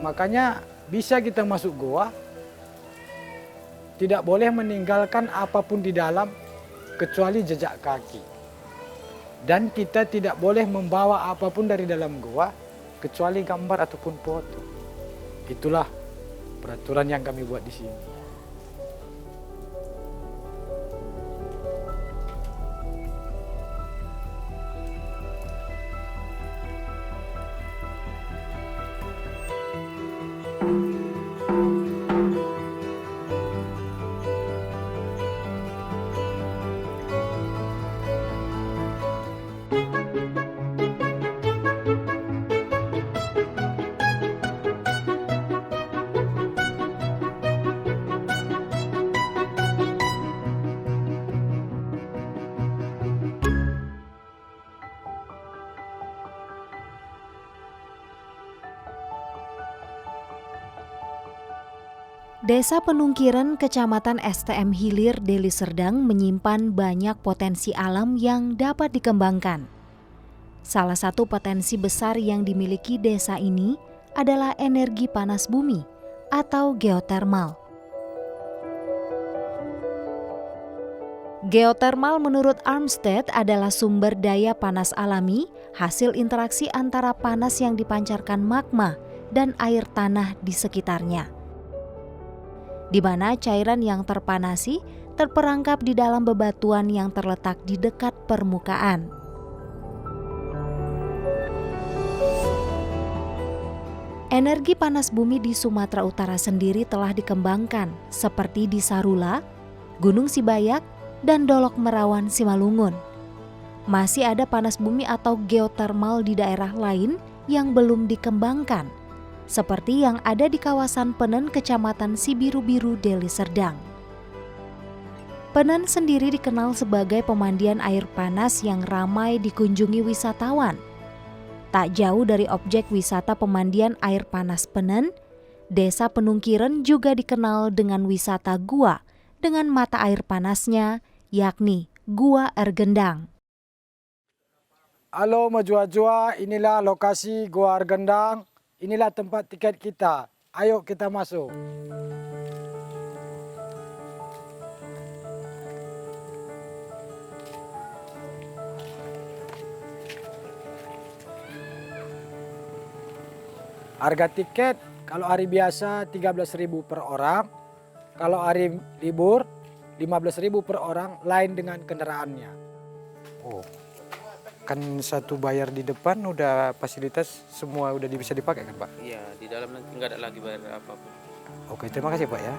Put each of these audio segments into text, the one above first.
Makanya bisa kita masuk goa, tidak boleh meninggalkan apapun di dalam kecuali jejak kaki. Dan kita tidak boleh membawa apapun dari dalam goa kecuali gambar ataupun foto. Itulah peraturan yang kami buat di sini. Desa Penungkiran, Kecamatan STM Hilir, Deli Serdang menyimpan banyak potensi alam yang dapat dikembangkan. Salah satu potensi besar yang dimiliki desa ini adalah energi panas bumi atau geotermal. Geotermal menurut Armstead adalah sumber daya panas alami hasil interaksi antara panas yang dipancarkan magma dan air tanah di sekitarnya, di mana cairan yang terpanasi terperangkap di dalam bebatuan yang terletak di dekat permukaan. Energi panas bumi di Sumatera Utara sendiri telah dikembangkan, seperti di Sarula, Gunung Sibayak, dan Dolok Merawan Simalungun. Masih ada panas bumi atau geotermal di daerah lain yang belum dikembangkan, seperti yang ada di kawasan Penen, Kecamatan Sibiru-Biru, Deli Serdang. Penen sendiri dikenal sebagai pemandian air panas yang ramai dikunjungi wisatawan. Tak jauh dari objek wisata pemandian air panas Penen, Desa Penungkiran juga dikenal dengan wisata gua dengan mata air panasnya, yakni Gua Ergendang. Halo Majua-Jua, inilah lokasi Goa Ergendang. Inilah tempat tiket kita. Ayo kita masuk. Harga tiket kalau hari biasa 13.000 per orang. Kalau hari libur 15.000 per orang, lain dengan kendaraannya. Oh, kan satu bayar di depan udah fasilitas semua udah bisa dipakai kan Pak? Iya, di dalam nanti nggak ada lagi bayar apapun. Oke, terima kasih Pak ya.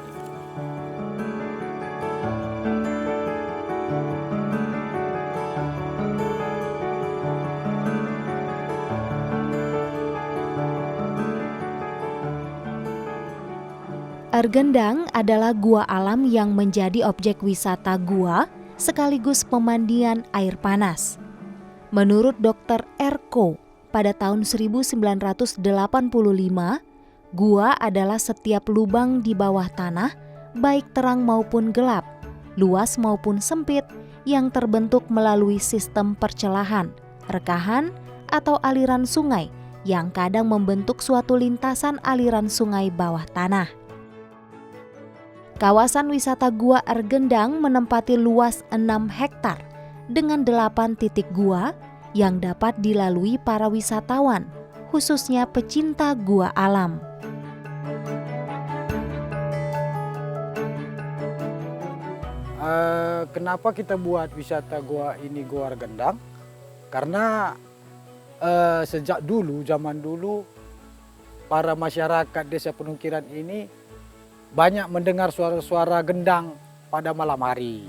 Ergendang adalah gua alam yang menjadi objek wisata gua sekaligus pemandian air panas. Menurut Dr. Erko, pada tahun 1985, gua adalah setiap lubang di bawah tanah, baik terang maupun gelap, luas maupun sempit, yang terbentuk melalui sistem percelahan, rekahan, atau aliran sungai yang kadang membentuk suatu lintasan aliran sungai bawah tanah. Kawasan wisata Gua Ergendang menempati luas 6 hektar dengan 8 titik gua yang dapat dilalui para wisatawan, khususnya pecinta gua alam. Kenapa kita buat wisata gua ini Gua Ergendang? Karena sejak dulu, zaman dulu, para masyarakat Desa Penungkiran ini banyak mendengar suara-suara gendang pada malam hari.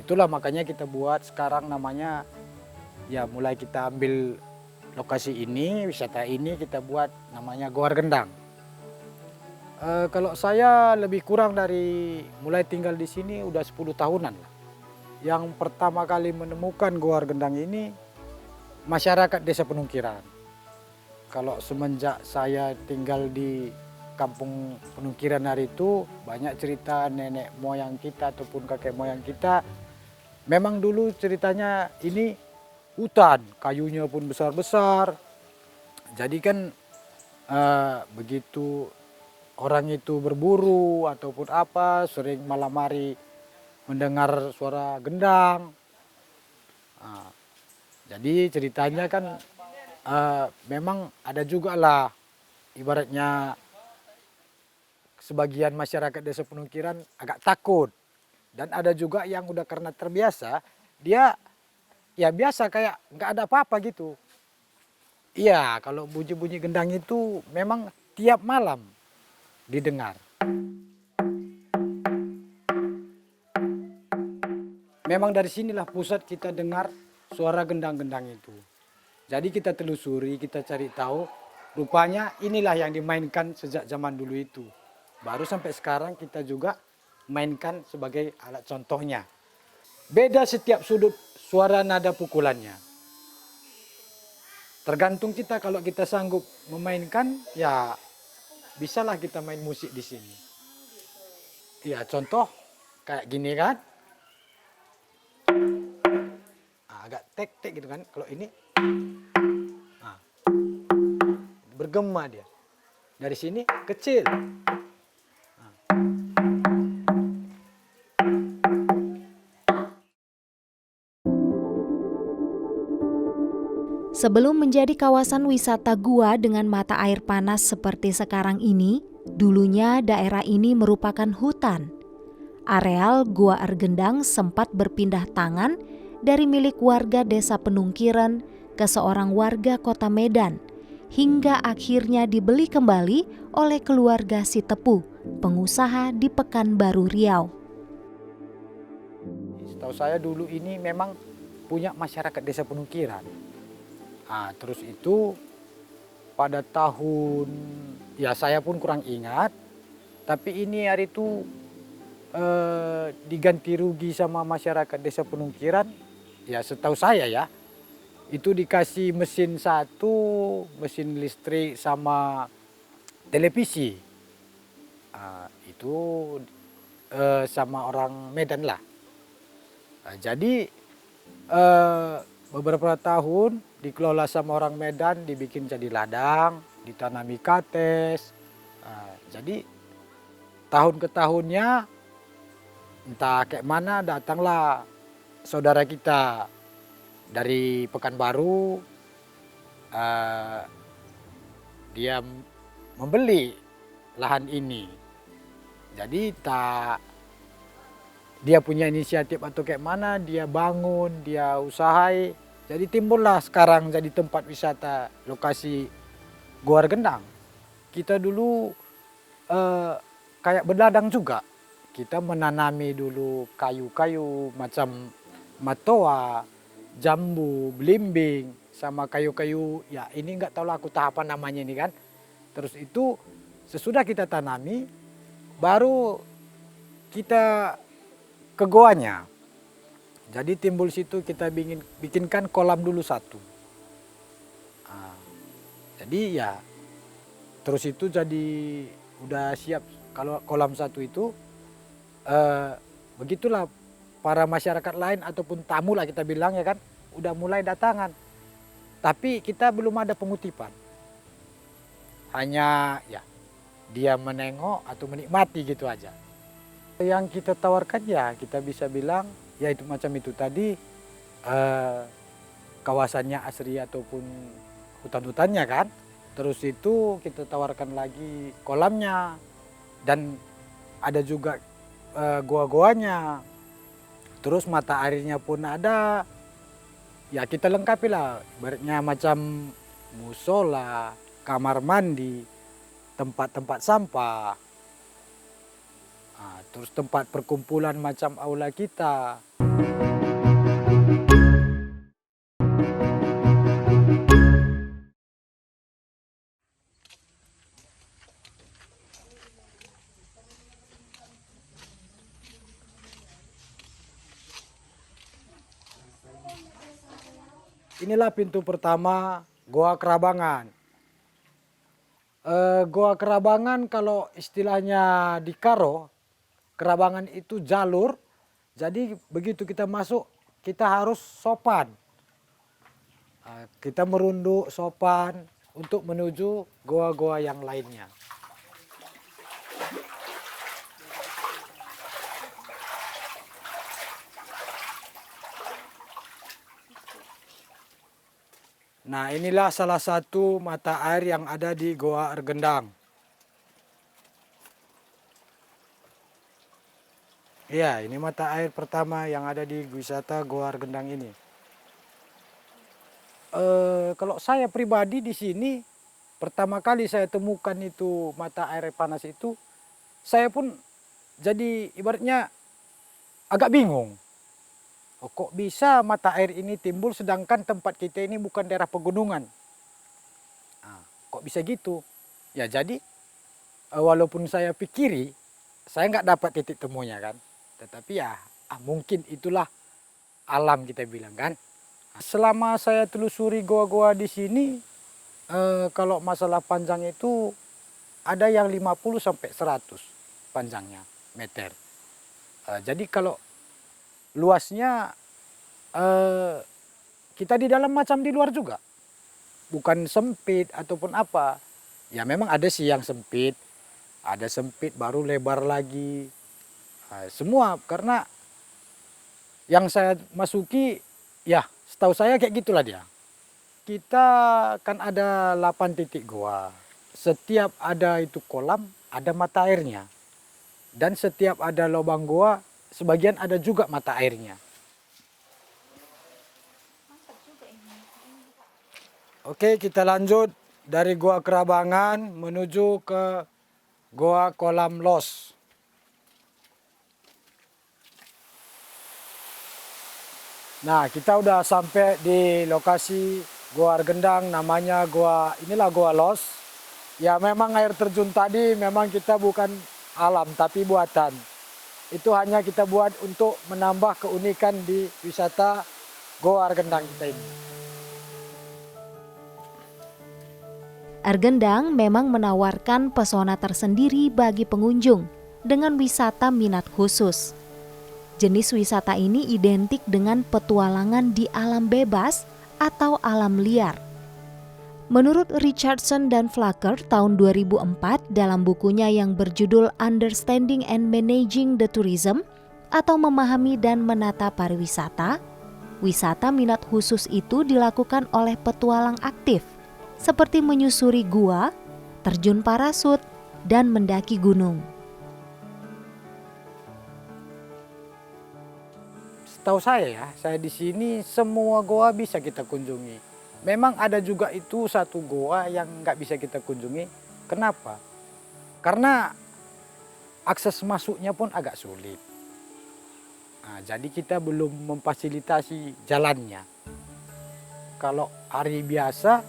Itulah makanya kita buat sekarang namanya, ya mulai kita ambil lokasi ini, wisata ini kita buat namanya Gua Ergendang. Kalau saya lebih kurang dari mulai tinggal di sini udah 10 tahunan. Yang pertama kali menemukan Gua Ergendang ini masyarakat Desa Penungkiran. Kalau semenjak saya tinggal di Kampung Penungkiran hari itu, banyak cerita nenek moyang kita ataupun kakek moyang kita. Memang dulu ceritanya ini hutan, kayunya pun besar-besar. Jadi kan begitu orang itu berburu ataupun apa sering malam hari mendengar suara gendang. Nah, jadi ceritanya kan memang ada juga lah ibaratnya sebagian masyarakat desa Penungkiran agak takut. Dan ada juga yang udah karena terbiasa, dia ya biasa kayak nggak ada apa-apa gitu. Iya, kalau bunyi-bunyi gendang itu memang tiap malam didengar. Memang dari sinilah pusat kita dengar suara gendang-gendang itu. Jadi kita telusuri, kita cari tahu, rupanya inilah yang dimainkan sejak zaman dulu itu. Baru sampai sekarang kita juga mainkan sebagai alat contohnya. Beda setiap sudut suara nada pukulannya. Tergantung kita kalau kita sanggup memainkan, ya bisalah kita main musik di sini. Ya contoh kayak gini kan. Agak tek-tek gitu kan. Kalau ini bergema dia. Dari sini kecil. Sebelum menjadi kawasan wisata gua dengan mata air panas seperti sekarang ini, dulunya daerah ini merupakan hutan. Areal Gua Ergendang sempat berpindah tangan dari milik warga desa Penungkiran ke seorang warga kota Medan, hingga akhirnya dibeli kembali oleh keluarga si Tepu, pengusaha di Pekanbaru Riau. Setahu saya dulu ini memang punya masyarakat desa Penungkiran. Terus itu pada tahun, ya saya pun kurang ingat, tapi ini hari itu diganti rugi sama masyarakat desa Penungkiran, ya setahu saya ya, itu dikasih mesin satu, mesin listrik sama televisi. Itu sama orang Medan lah. Jadi beberapa tahun dikelola sama orang Medan, dibikin jadi ladang, ditanami kates. Jadi tahun ke tahunnya entah kayak mana datanglah saudara kita dari Pekanbaru, dia membeli lahan ini. Jadi dia punya inisiatif atau kayak mana, dia bangun, dia usahai. Jadi timbullah sekarang jadi tempat wisata lokasi Gua Ergendang. Kita dulu kayak berladang juga. Kita menanami dulu kayu-kayu macam matoa, jambu, belimbing, sama kayu-kayu, ya ini nggak tahu lah aku tahu apa namanya ini kan. Terus itu sesudah kita tanami, baru kita ke goanya. Jadi timbul situ kita bikinkan kolam dulu satu. Jadi ya terus itu jadi udah siap kalau kolam satu itu begitulah para masyarakat lain ataupun tamu lah kita bilang ya kan udah mulai datangan. Tapi kita belum ada pengutipan. Hanya ya dia menengok atau menikmati gitu aja. Yang kita tawarkan ya kita bisa bilang ya itu macam itu tadi kawasannya asri ataupun hutan-hutannya kan. Terus itu kita tawarkan lagi kolamnya dan ada juga goa-goanya. Terus mata airnya pun ada. Ya kita lengkapi lah, ibaratnya macam musola, kamar mandi, tempat-tempat sampah. Terus tempat perkumpulan macam aula kita. Inilah pintu pertama Goa Kerabangan. Goa Kerabangan kalau istilahnya di Karo, Kerabangan itu jalur. Jadi begitu kita masuk kita harus sopan. Kita merunduk sopan. untuk menuju goa-goa yang lainnya. Nah, inilah salah satu mata air yang ada di Goa Ergendang. Iya, ini mata air pertama yang ada di wisata Goa Ergendang ini. Kalau saya pribadi di sini, pertama kali saya temukan itu mata air panas itu, saya pun jadi ibaratnya agak bingung. Oh, kok bisa mata air ini timbul sedangkan tempat kita ini bukan daerah pegunungan? Nah, kok bisa gitu? Ya jadi walaupun saya pikiri, saya nggak dapat titik temunya kan. Tetapi ya mungkin itulah alam kita bilang kan. Selama saya telusuri goa-goa di sini, kalau masalah panjang itu ada yang 50 sampai 100 panjangnya meter. Jadi kalau luasnya kita di dalam macam di luar juga. Bukan sempit ataupun apa. Ya memang ada sih yang sempit. Ada sempit baru lebar lagi. Semua karena yang saya masuki ya setahu saya kayak gitulah dia. Kita kan ada 8 titik goa. Setiap ada itu kolam ada mata airnya. Dan setiap ada lubang goa sebagian ada juga mata airnya. Oke, kita lanjut dari Goa Kerabangan menuju ke Goa Kolam Los. Nah, kita udah sampai di lokasi Goa Ergendang, namanya inilah Goa Los. Ya memang air terjun tadi memang kita bukan alam tapi buatan. Itu hanya kita buat untuk menambah keunikan di wisata Goa Ergendang kita ini. Ergendang memang menawarkan pesona tersendiri bagi pengunjung dengan wisata minat khusus. Jenis wisata ini identik dengan petualangan di alam bebas atau alam liar. Menurut Richardson dan Flacker tahun 2004 dalam bukunya yang berjudul Understanding and Managing the Tourism atau Memahami dan Menata Pariwisata, wisata minat khusus itu dilakukan oleh petualang aktif seperti menyusuri gua, terjun parasut, dan mendaki gunung. Setahu saya ya, saya di sini semua goa bisa kita kunjungi. Memang ada juga itu satu goa yang nggak bisa kita kunjungi. Kenapa? Karena akses masuknya pun agak sulit. Nah, jadi kita belum memfasilitasi jalannya. Kalau hari biasa,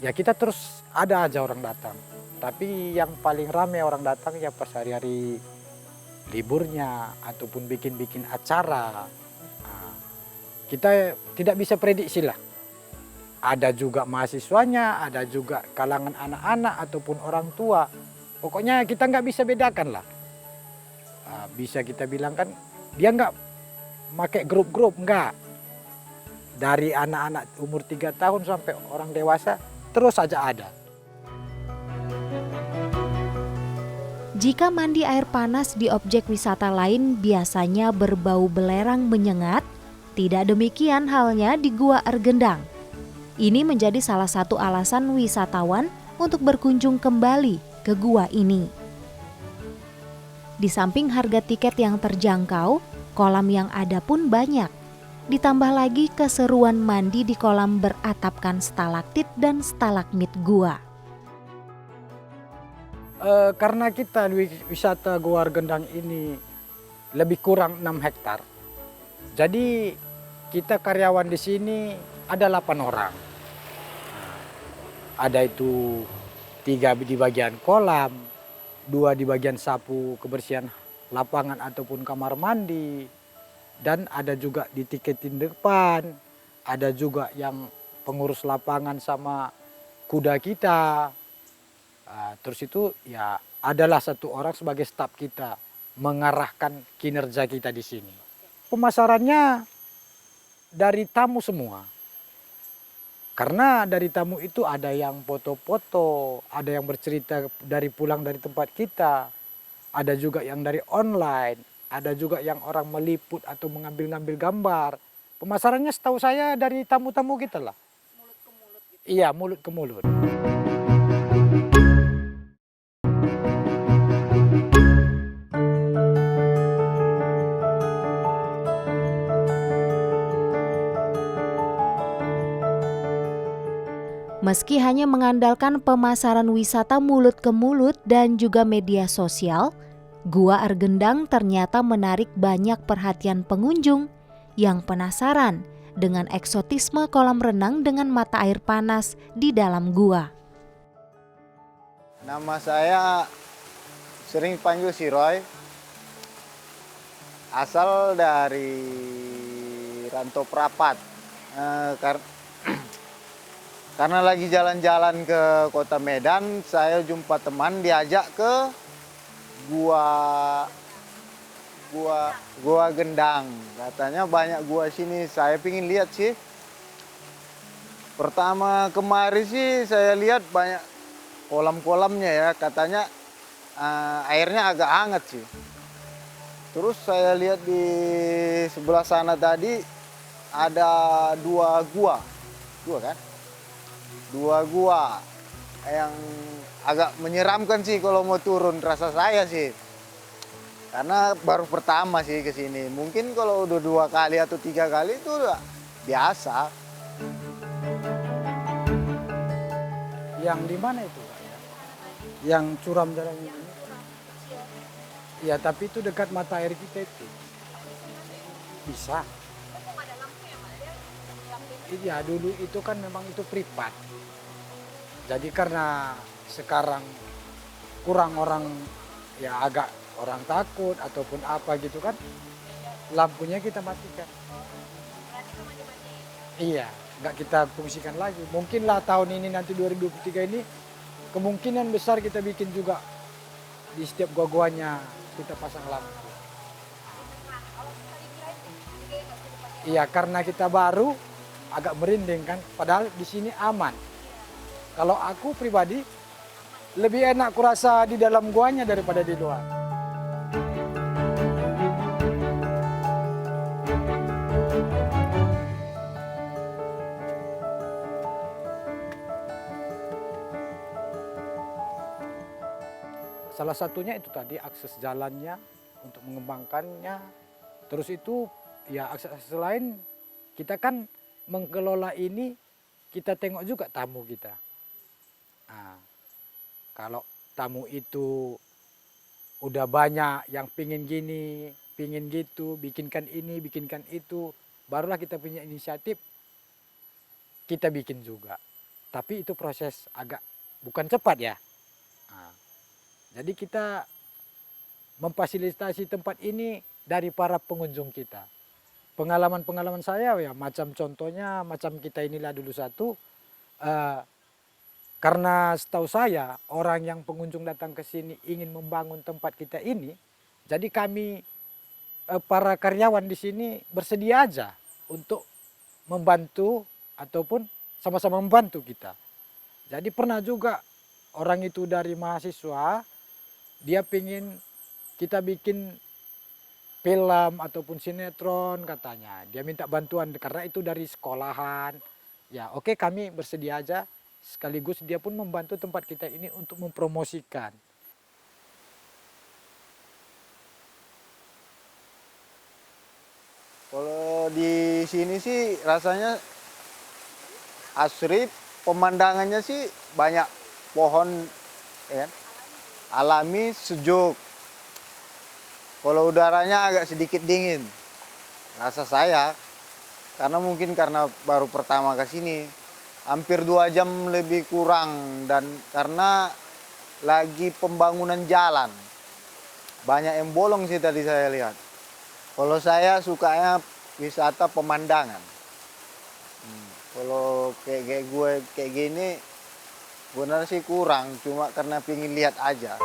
ya kita terus ada aja orang datang. Tapi yang paling ramai orang datang ya pas hari-hari liburnya ataupun bikin-bikin acara. Nah, kita tidak bisa prediksi lah. Ada juga mahasiswanya, ada juga kalangan anak-anak ataupun orang tua. Pokoknya kita nggak bisa bedakan lah. Bisa kita bilang kan dia nggak pakai grup-grup, nggak. Dari anak-anak umur 3 tahun sampai orang dewasa terus saja ada. Jika mandi air panas di objek wisata lain biasanya berbau belerang menyengat, tidak demikian halnya di Gua Ergendang. Ini menjadi salah satu alasan wisatawan untuk berkunjung kembali ke gua ini. Di samping harga tiket yang terjangkau, kolam yang ada pun banyak. Ditambah lagi keseruan mandi di kolam beratapkan stalaktit dan stalagmit gua. Karena kita wisata Goa Ergendang ini lebih kurang 6 hektar. Jadi kita karyawan di sini ada 8 orang. Ada itu 3 di bagian kolam, 2 di bagian sapu kebersihan lapangan ataupun kamar mandi. Dan ada juga di tiketin depan, ada juga yang pengurus lapangan sama kuda kita. Terus itu ya adalah satu orang sebagai staf kita mengarahkan kinerja kita di sini. Pemasarannya dari tamu semua. Karena dari tamu itu ada yang foto-foto, ada yang bercerita dari pulang dari tempat kita, ada juga yang dari online, ada juga yang orang meliput atau mengambil-ngambil gambar. Pemasarannya setahu saya dari tamu-tamu kita lah. Mulut ke mulut gitu. Iya, mulut ke mulut. Meski hanya mengandalkan pemasaran wisata mulut ke mulut dan juga media sosial, Gua Argendang ternyata menarik banyak perhatian pengunjung yang penasaran dengan eksotisme kolam renang dengan mata air panas di dalam gua. Nama saya sering panggil si Roy, asal dari Rantau Prapat. Karena lagi jalan-jalan ke kota Medan, saya jumpa teman diajak ke gua Gendang. Katanya banyak gua sini, saya pingin lihat sih. Pertama kemarin sih saya lihat banyak kolam-kolamnya ya, katanya airnya agak hangat sih. Terus saya lihat di sebelah sana tadi ada dua gua kan? Dua gua yang agak menyeramkan sih kalau mau turun, rasa saya sih. Karena baru pertama sih ke sini. Mungkin kalau udah 2 kali atau 3 kali itu udah biasa. Yang di mana itu, Kak? Yang curam jalannya ini? Ya, tapi itu dekat mata air kita itu. Bisa. Iya, dulu itu kan memang itu privat. Jadi karena sekarang kurang orang, ya agak orang takut ataupun apa gitu kan, lampunya kita matikan. Iya, nggak kita fungsikan lagi. Mungkinlah tahun ini nanti 2023 ini kemungkinan besar kita bikin juga di setiap gua-guanya kita pasang lampu. Iya, karena kita baru agak merinding kan, padahal di sini aman. Kalau aku pribadi lebih enak kurasa di dalam guanya daripada di luar. Salah satunya itu tadi akses jalannya untuk mengembangkannya. Terus itu ya akses lain, kita kan mengelola ini, kita tengok juga tamu kita. Nah, kalau tamu itu udah banyak yang pingin gini, pingin gitu, bikinkan ini, bikinkan itu, barulah kita punya inisiatif, kita bikin juga. Tapi itu proses agak bukan cepat ya. Nah, jadi kita memfasilitasi tempat ini dari para pengunjung kita. Pengalaman-pengalaman saya ya macam contohnya, macam kita inilah dulu satu, karena setahu saya orang yang pengunjung datang ke sini ingin membangun tempat kita ini, jadi kami para karyawan di sini bersedia aja untuk membantu ataupun sama-sama membantu kita. Jadi pernah juga orang itu dari mahasiswa, dia pingin kita bikin film ataupun sinetron katanya. Dia minta bantuan karena itu dari sekolahan. Ya oke, kami bersedia aja. Sekaligus dia pun membantu tempat kita ini untuk mempromosikan. Kalau di sini sih rasanya asri, pemandangannya sih banyak pohon ya, alami, sejuk. Kalau udaranya agak sedikit dingin, rasa saya, karena mungkin karena baru pertama ke sini. Hampir 2 jam lebih kurang, dan karena lagi pembangunan jalan. Banyak yang bolong sih tadi saya lihat. Kalau saya sukanya wisata pemandangan. Kalau kayak gue kayak gini, benar sih kurang, cuma karena pingin lihat aja.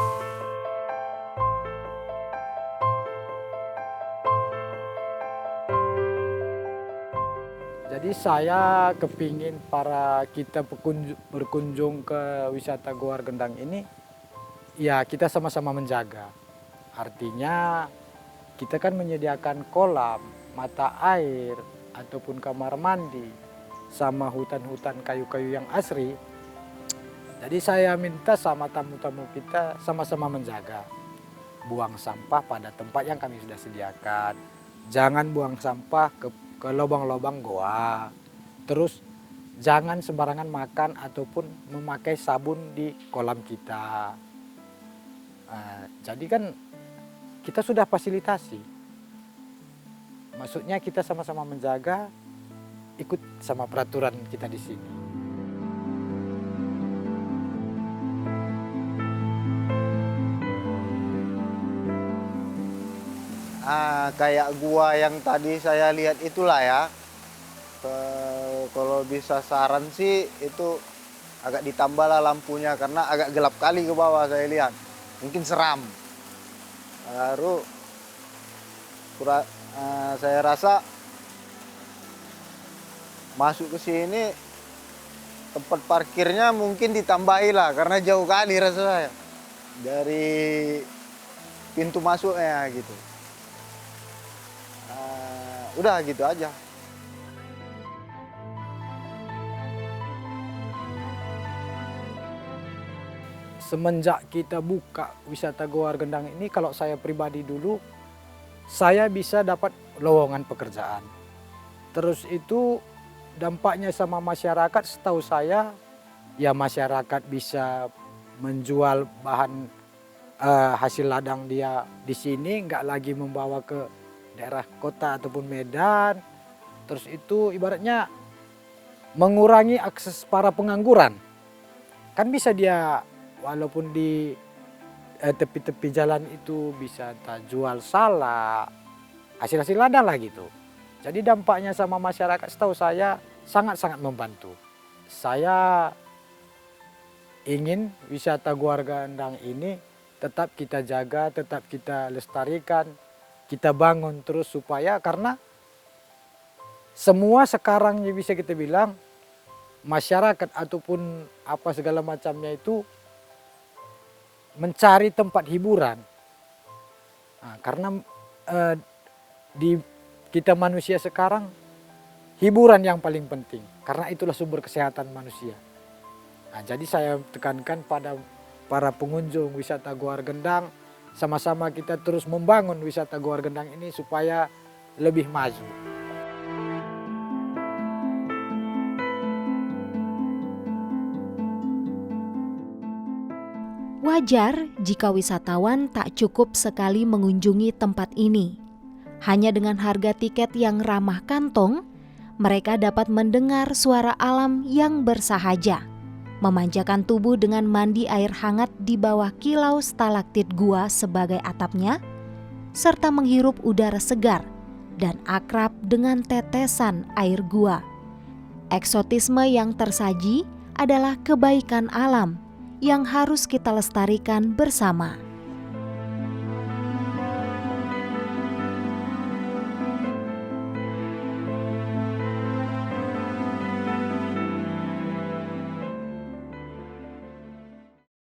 Jadi Jadi saya kepingin para kita berkunjung ke wisata Goa Gendang ini, ya kita sama-sama menjaga. Artinya kita kan menyediakan kolam, mata air, ataupun kamar mandi, sama hutan-hutan kayu-kayu yang asri. Jadi saya minta sama tamu-tamu kita sama-sama menjaga. Buang sampah pada tempat yang kami sudah sediakan. Jangan buang sampah ke lubang-lubang goa. Terus jangan sembarangan makan ataupun memakai sabun di kolam kita. Jadi kan kita sudah fasilitasi. Maksudnya kita sama-sama menjaga, ikut sama peraturan kita di sini. Kayak gua yang tadi saya lihat itulah ya. Kalau bisa saran sih itu agak ditambah lah lampunya karena agak gelap kali ke bawah saya lihat. Mungkin seram. Baru saya rasa masuk ke sini tempat parkirnya mungkin ditambahi lah karena jauh kali rasa saya dari pintu masuknya gitu. Udah gitu aja. Semenjak kita buka wisata Goa Gendang ini, kalau saya pribadi dulu, saya bisa dapat lowongan pekerjaan. Terus itu dampaknya sama masyarakat, setahu saya, ya masyarakat bisa menjual bahan hasil ladang dia di sini, nggak lagi membawa ke daerah kota ataupun Medan. Terus itu ibaratnya mengurangi akses para pengangguran. Kan bisa dia walaupun di tepi-tepi jalan itu bisa entah jual salak, hasil-hasil ladang lah gitu. Jadi dampaknya sama masyarakat setahu saya sangat-sangat membantu. Saya ingin wisata Goa Gendang ini tetap kita jaga, tetap kita lestarikan, kita bangun terus supaya karena semua sekarang bisa kita bilang masyarakat ataupun apa segala macamnya itu mencari tempat hiburan. Karena kita manusia sekarang hiburan yang paling penting karena itulah sumber kesehatan manusia. Jadi saya tekankan pada para pengunjung wisata Goa Gendang, sama-sama kita terus membangun wisata Goa Gendang ini supaya lebih maju. Wajar jika wisatawan tak cukup sekali mengunjungi tempat ini. Hanya dengan harga tiket yang ramah kantong, mereka dapat mendengar suara alam yang bersahaja, memanjakan tubuh dengan mandi air hangat di bawah kilau stalaktit gua sebagai atapnya, serta menghirup udara segar dan akrab dengan tetesan air gua. Eksotisme yang tersaji adalah kebaikan alam yang harus kita lestarikan bersama.